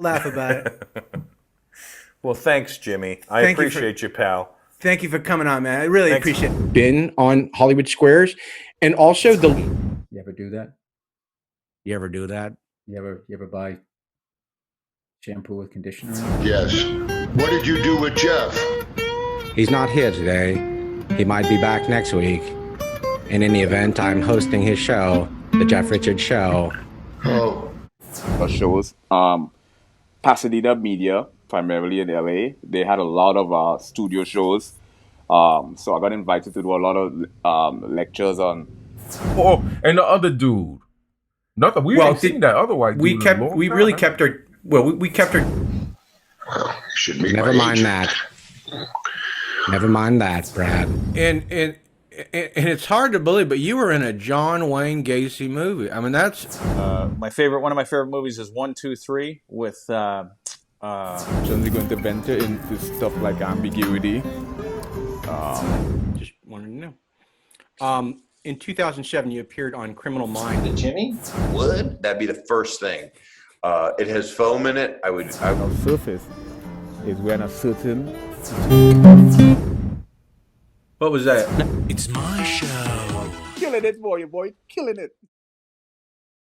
laugh about it. Well, thanks, Jimmy. I appreciate you, pal. Thank you for coming on, man. I really appreciate it. Been on Hollywood Squares, and also the. You ever do that? You ever do that? You ever buy shampoo with conditioner? Yes. What did you do with Jeff? He's not here today. He might be back next week. And in the event, I'm hosting his show, The Jeff Richards Show. Oh. Shows. Pasadena Media, primarily in LA, they had a lot of studio shows. So I got invited to do a lot of lectures on. Oh, and the other dude. Nothing. We ain't seen that otherwise. We really kept our. Well, we kept our. Should be Never mind that. Never mind that, Brad. And it's hard to believe, but you were in a John Wayne Gacy movie. I mean, that's one of my favorite movies is 1, 2, 3 with. So we're going to venture into stuff like ambiguity. Just wanted to know. In 2007, you appeared on Criminal Minds. Jimmy? Would? That'd be the first thing. It has foam in it. I would. Surface is when a certain. What was that? it's my show. Killing it, boy, killing it.